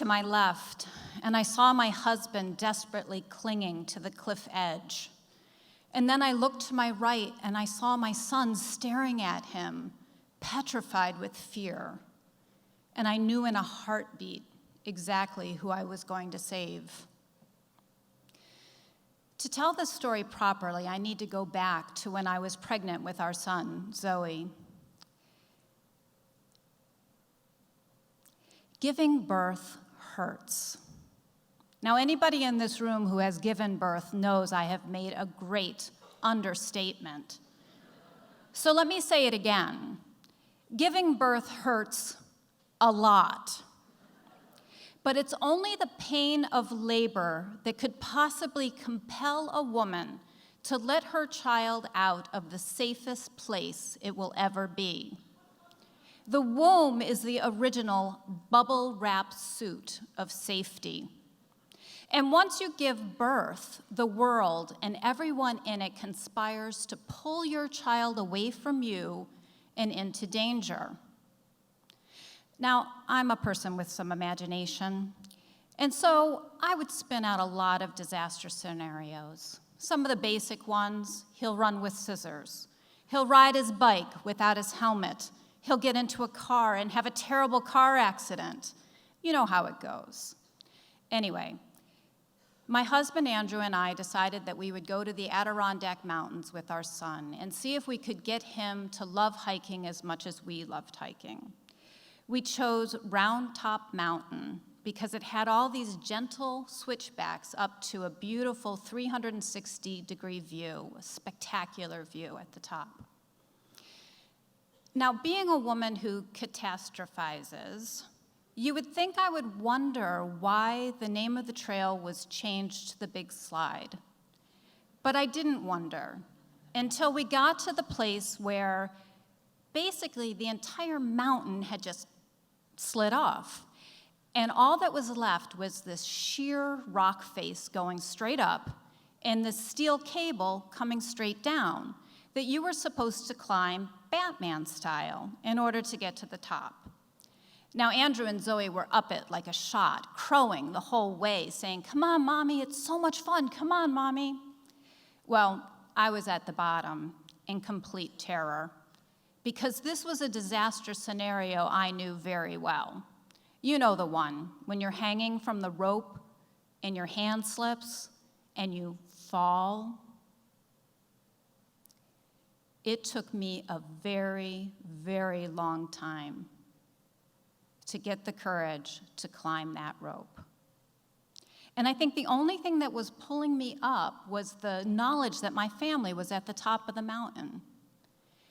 to my left, and I saw my husband desperately clinging to the cliff edge. And then I looked to my right, and I saw my son staring at him, petrified with fear. And I knew in a heartbeat exactly who I was going to save. To tell this story properly, I need to go back to when I was pregnant with our son, Zoe. Giving birth hurts. Now, anybody in this room who has given birth knows I have made a great understatement. So let me say it again. Giving birth hurts a lot. But it's only the pain of labor that could possibly compel a woman to let her child out of the safest place it will ever be. The womb is the original bubble-wrap suit of safety. And once you give birth, the world and everyone in it conspires to pull your child away from you and into danger. Now, I'm a person with some imagination, and so I would spin out a lot of disaster scenarios. Some of the basic ones: he'll run with scissors, he'll ride his bike without his helmet, he'll get into a car and have a terrible car accident. You know how it goes. Anyway, my husband Andrew and I decided that we would go to the Adirondack Mountains with our son and see if we could get him to love hiking as much as we loved hiking. We chose Round Top Mountain because it had all these gentle switchbacks up to a beautiful 360-degree view, a spectacular view at the top. Now, being a woman who catastrophizes, you would think I would wonder why the name of the trail was changed to the Big Slide. But I didn't wonder until we got to the place where basically the entire mountain had just slid off. And all that was left was this sheer rock face going straight up and this steel cable coming straight down that you were supposed to climb Batman style in order to get to the top. Now, Andrew and Zoe were up it like a shot, crowing the whole way, saying, "Come on, Mommy, it's so much fun, come on, Mommy." Well, I was at the bottom in complete terror, because this was a disaster scenario I knew very well. You know the one, when you're hanging from the rope and your hand slips and you fall. It took me a very, very long time to get the courage to climb that rope. And I think the only thing that was pulling me up was the knowledge that my family was at the top of the mountain.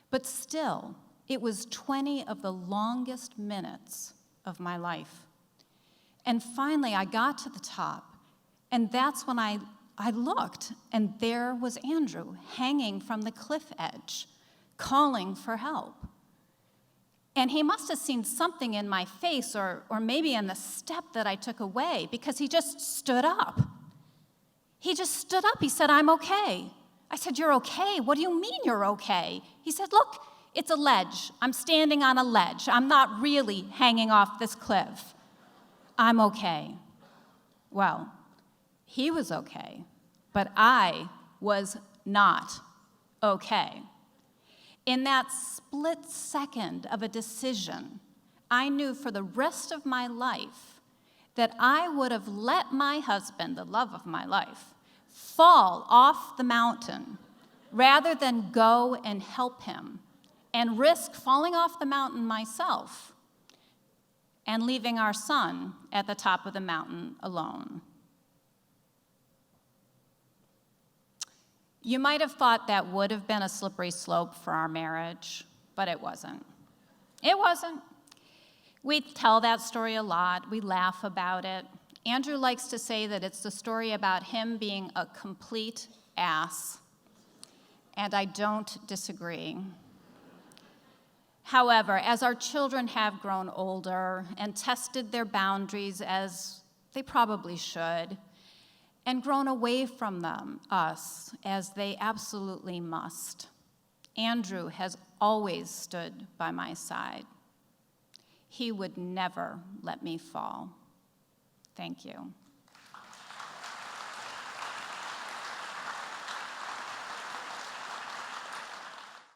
But still, it was 20 of the longest minutes of my life. And finally, I got to the top, and that's when I looked, and there was Andrew hanging from the cliff edge, calling for help. And he must have seen something in my face or maybe in the step that I took away, because he just stood up. He just stood up. He said, "I'm okay." I said, "You're okay? What do you mean you're okay?" He said, "Look, it's a ledge. I'm standing on a ledge. I'm not really hanging off this cliff. I'm okay." Well, he was okay, but I was not okay. In that split second of a decision, I knew for the rest of my life that I would have let my husband, the love of my life, fall off the mountain rather than go and help him and risk falling off the mountain myself and leaving our son at the top of the mountain alone. You might have thought that would have been a slippery slope for our marriage, but it wasn't. It wasn't. We tell that story a lot. We laugh about it. Andrew likes to say that it's the story about him being a complete ass, and I don't disagree. However, as our children have grown older and tested their boundaries, as they probably should, and grown away from us, as they absolutely must, Andrew has always stood by my side. He would never let me fall. Thank you.